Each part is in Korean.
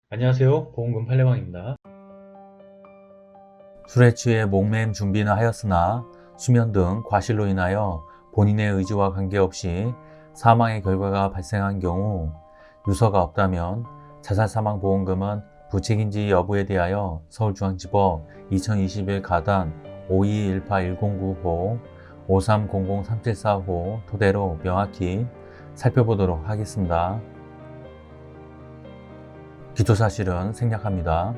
안녕하세요. 보험금 팔례방입니다. 술에 취해 목매임 준비는 하였으나 수면 등 과실로 인하여 본인의 의지와 관계없이 사망의 결과가 발생한 경우 유서가 없다면 자살사망보험금은 부책인지 여부에 대하여 서울중앙지법 2021 가단 52181095 53003745 토대로 명확히 살펴보도록 하겠습니다. 기초사실은 생략합니다.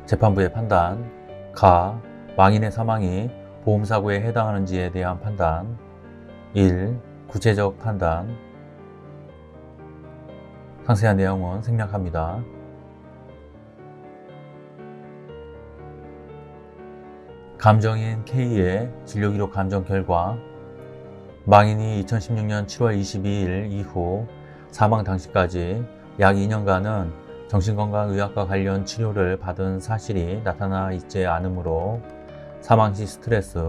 재판부의 판단, 가, 망인의 사망이 보험사고에 해당하는지에 대한 판단. 1. 구체적 판단. 상세한 내용은 생략합니다. 감정인 K의 진료기록 감정 결과, 망인이 2016년 7월 22일 이후 사망 당시까지 약 2년간은 정신건강의학과 관련 치료를 받은 사실이 나타나 있지 않으므로 사망 시 스트레스,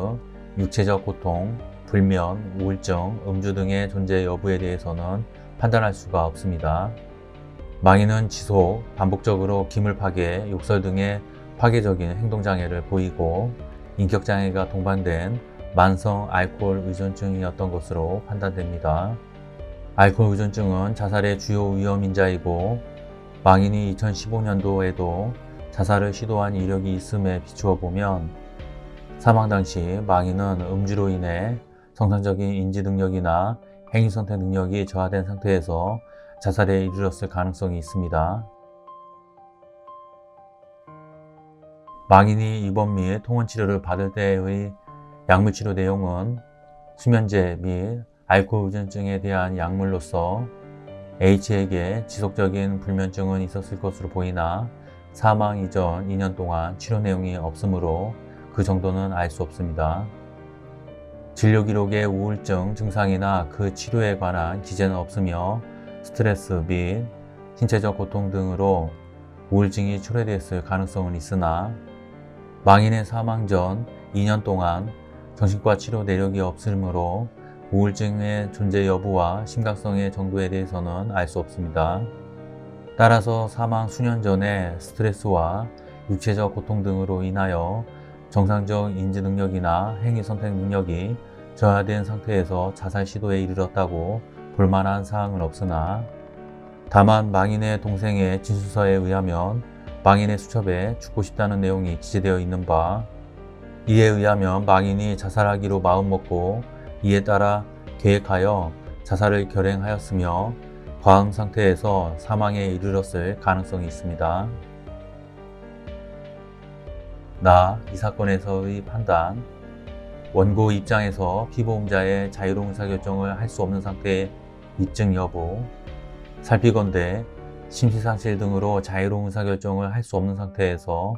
육체적 고통, 불면, 우울증, 음주 등의 존재 여부에 대해서는 판단할 수가 없습니다. 망인은 지속, 반복적으로 기물 파괴, 욕설 등의 파괴적인 행동장애를 보이고 인격장애가 동반된 만성 알코올 의존증이었던 것으로 판단됩니다. 알코올 의존증은 자살의 주요 위험인자이고 망인이 2015년도에도 자살을 시도한 이력이 있음에 비추어 보면 사망 당시 망인은 음주로 인해 정상적인 인지 능력이나 행위 선택 능력이 저하된 상태에서 자살에 이르렀을 가능성이 있습니다. 망인이 입원 및 통원 치료를 받을 때의 약물 치료 내용은 수면제 및 알코올 의존증에 대한 약물로서 H에게 지속적인 불면증은 있었을 것으로 보이나 사망 이전 2년 동안 치료 내용이 없으므로 그 정도는 알 수 없습니다. 진료 기록에 우울증 증상이나 그 치료에 관한 기재는 없으며 스트레스 및 신체적 고통 등으로 우울증이 초래됐을 가능성은 있으나 망인의 사망 전 2년 동안 정신과 치료 내력이 없으므로 우울증의 존재 여부와 심각성의 정도에 대해서는 알 수 없습니다. 따라서 사망 수년 전에 스트레스와 육체적 고통 등으로 인하여 정상적 인지 능력이나 행위 선택 능력이 저하된 상태에서 자살 시도에 이르렀다고 볼 만한 사항은 없으나 다만 망인의 동생의 진술서에 의하면 망인의 수첩에 죽고 싶다는 내용이 기재되어 있는 바 이에 의하면 망인이 자살하기로 마음먹고 이에 따라 계획하여 자살을 결행하였으며 과음 상태에서 사망에 이르렀을 가능성이 있습니다. 이 사건에서의 판단. 원고 입장에서 피보험자의 자유로운 의사결정을 할 수 없는 상태의 입증 여부. 살피건대 심시상실 등으로 자유로운 의사결정을 할 수 없는 상태에서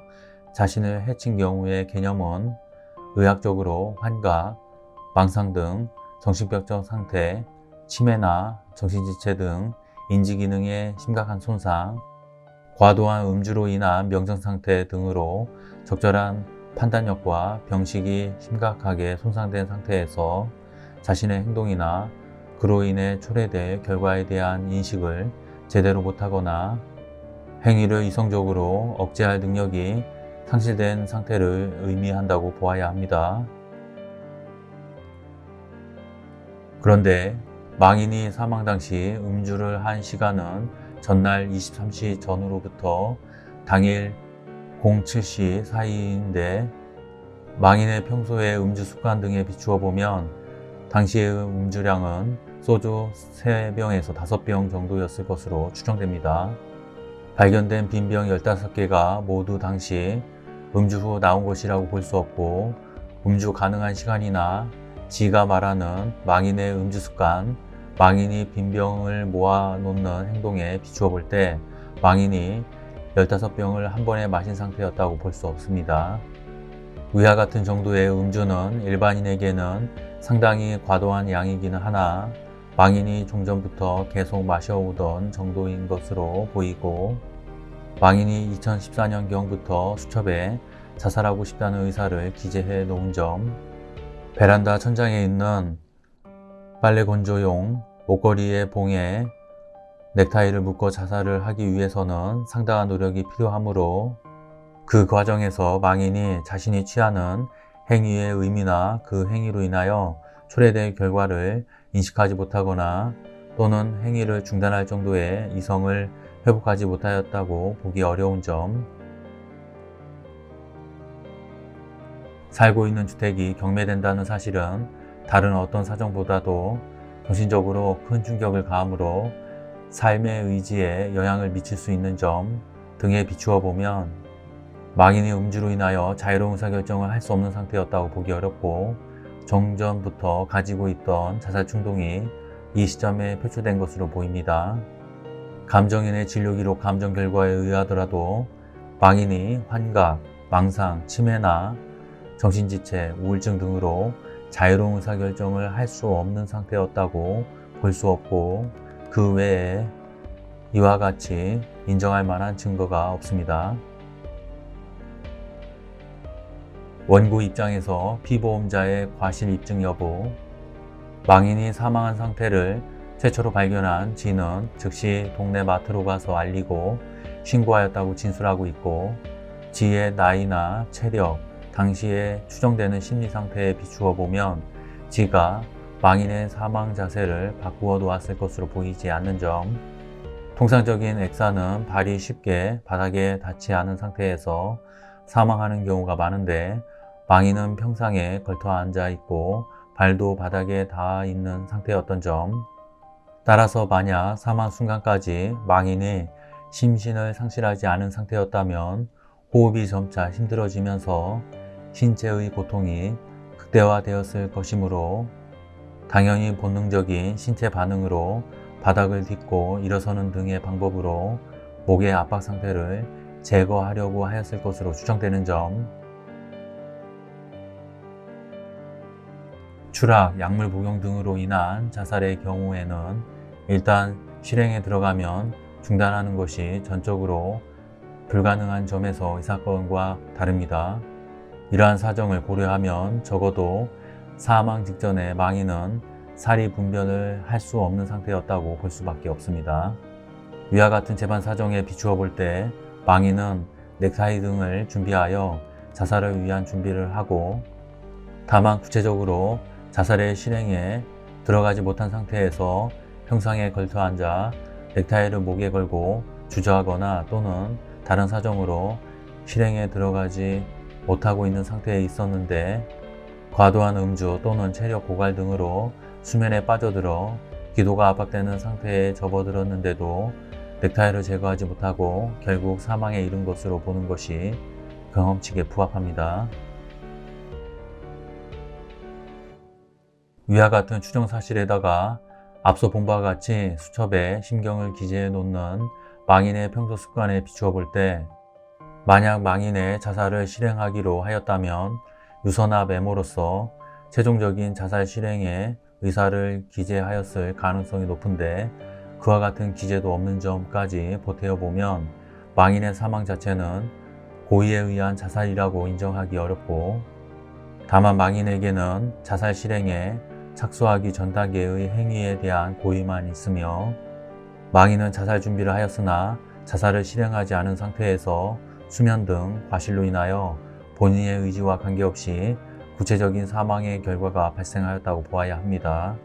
자신을 해친 경우의 개념은 의학적으로 환각, 망상 등 정신병적 상태, 치매나 정신지체 등 인지기능의 심각한 손상, 과도한 음주로 인한 명정상태 등으로 적절한 판단력과 병식이 심각하게 손상된 상태에서 자신의 행동이나 그로 인해 초래될 결과에 대한 인식을 제대로 못하거나 행위를 이성적으로 억제할 능력이 상실된 상태를 의미한다고 보아야 합니다. 그런데 망인이 사망 당시 음주를 한 시간은 전날 23시 전후로부터 당일 07시 사이인데 망인의 평소의 음주 습관 등에 비추어 보면 당시의 음주량은 소주 3병에서 5병 정도였을 것으로 추정됩니다. 발견된 빈병 15개가 모두 당시 음주 후 나온 것이라고 볼 수 없고 음주 가능한 시간이나 지가 말하는 망인의 음주 습관, 망인이 빈병을 모아 놓는 행동에 비추어 볼 때 망인이 15병을 한 번에 마신 상태였다고 볼 수 없습니다. 위와 같은 정도의 음주는 일반인에게는 상당히 과도한 양이기는 하나 망인이 좀 전부터 계속 마셔오던 정도인 것으로 보이고 망인이 2014년경부터 수첩에 자살하고 싶다는 의사를 기재해 놓은 점, 베란다 천장에 있는 빨래 건조용 목걸이의 봉에 넥타이를 묶어 자살을 하기 위해서는 상당한 노력이 필요하므로 그 과정에서 망인이 자신이 취하는 행위의 의미나 그 행위로 인하여 초래될 결과를 인식하지 못하거나 또는 행위를 중단할 정도의 이성을 회복하지 못하였다고 보기 어려운 점, 살고 있는 주택이 경매된다는 사실은 다른 어떤 사정보다도 정신적으로 큰 충격을 가하므로 삶의 의지에 영향을 미칠 수 있는 점 등에 비추어 보면 망인이 음주로 인하여 자유로운 의사결정을 할 수 없는 상태였다고 보기 어렵고 정전부터 가지고 있던 자살 충동이 이 시점에 표출된 것으로 보입니다. 감정인의 진료기록 감정 결과에 의하더라도 망인이 환각, 망상, 치매나 정신지체, 우울증 등으로 자유로운 의사결정을 할 수 없는 상태였다고 볼 수 없고 그 외에 이와 같이 인정할 만한 증거가 없습니다. 원고 입장에서 피보험자의 과실 입증 여부, 망인이 사망한 상태를 최초로 발견한 지는 즉시 동네 마트로 가서 알리고 신고하였다고 진술하고 있고 지의 나이나 체력, 당시에 추정되는 심리 상태에 비추어 보면 지가 망인의 사망 자세를 바꾸어 놓았을 것으로 보이지 않는 점, 통상적인 액사는 발이 쉽게 바닥에 닿지 않은 상태에서 사망하는 경우가 많은데 망인은 평상에 걸터 앉아 있고 발도 바닥에 닿아 있는 상태였던 점, 따라서 만약 사망 순간까지 망인이 심신을 상실하지 않은 상태였다면 호흡이 점차 힘들어지면서 신체의 고통이 극대화되었을 것이므로 당연히 본능적인 신체 반응으로 바닥을 딛고 일어서는 등의 방법으로 목의 압박 상태를 제거하려고 하였을 것으로 추정되는 점, 추락, 약물 복용 등으로 인한 자살의 경우에는 일단 실행에 들어가면 중단하는 것이 전적으로 불가능한 점에서 이 사건과 다릅니다. 이러한 사정을 고려하면 적어도 사망 직전에 망인은 사리 분별을 할 수 없는 상태였다고 볼 수밖에 없습니다. 위와 같은 재반 사정에 비추어 볼 때 망인은 넥타이 등을 준비하여 자살을 위한 준비를 하고 다만 구체적으로 자살의 실행에 들어가지 못한 상태에서 평상에 걸터 앉아 넥타이를 목에 걸고 주저하거나 또는 다른 사정으로 실행에 들어가지 못하고 있는 상태에 있었는데 과도한 음주 또는 체력 고갈 등으로 수면에 빠져들어 기도가 압박되는 상태에 접어들었는데도 넥타이를 제거하지 못하고 결국 사망에 이른 것으로 보는 것이 경험칙에 부합합니다. 위와 같은 추정 사실에다가 앞서 본 바와 같이 수첩에 심경을 기재해 놓는 망인의 평소 습관에 비추어 볼 때 만약 망인의 자살을 실행하기로 하였다면 유서나 메모로서 최종적인 자살 실행에 의사를 기재하였을 가능성이 높은데 그와 같은 기재도 없는 점까지 보태어 보면 망인의 사망 자체는 고의에 의한 자살이라고 인정하기 어렵고 다만 망인에게는 자살 실행에 착수하기 전 단계의 행위에 대한 고의만 있으며 망인은 자살 준비를 하였으나 자살을 실행하지 않은 상태에서 수면 등 과실로 인하여 본인의 의지와 관계없이 구체적인 사망의 결과가 발생하였다고 보아야 합니다.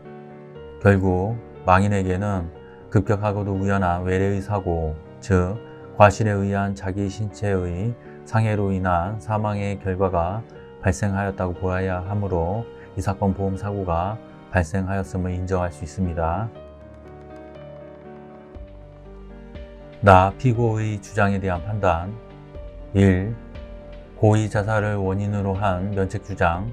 결국 망인에게는 급격하고도 우연한 외래의 사고, 즉 과실에 의한 자기 신체의 상해로 인한 사망의 결과가 발생하였다고 보아야 하므로 이 사건 보험 사고가 발생하였음을 인정할 수 있습니다. 나 피고의 주장에 대한 판단 1. 고의 자살을 원인으로 한 면책 주장.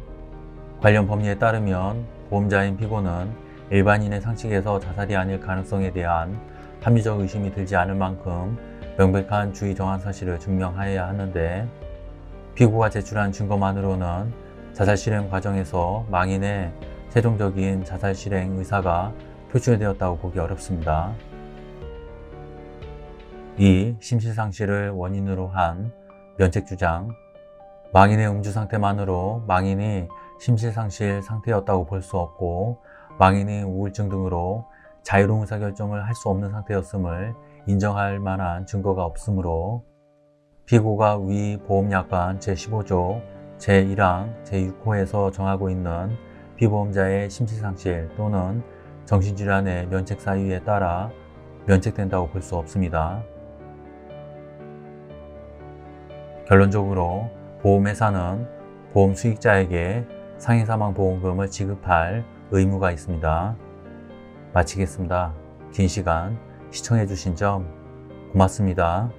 관련 법리에 따르면 보험자인 피고는 일반인의 상식에서 자살이 아닐 가능성에 대한 합리적 의심이 들지 않을 만큼 명백한 주의 정황 사실을 증명하여야 하는데 피고가 제출한 증거만으로는 자살 실행 과정에서 망인의 최종적인 자살 실행 의사가 표출되었다고 보기 어렵습니다. 2. 심실상실을 원인으로 한 면책 주장. 망인의 음주 상태만으로 망인이 심실상실 상태였다고 볼 수 없고 망인이 우울증 등으로 자유로운 의사결정을 할 수 없는 상태였음을 인정할 만한 증거가 없으므로 피고가 위 보험약관 제15조 제1항 제6호에서 정하고 있는 피보험자의 심신상실 또는 정신질환의 면책 사유에 따라 면책된다고 볼 수 없습니다. 결론적으로 보험회사는 보험 수익자에게 상해사망보험금을 지급할 의무가 있습니다. 마치겠습니다. 긴 시간 시청해 주신 점 고맙습니다.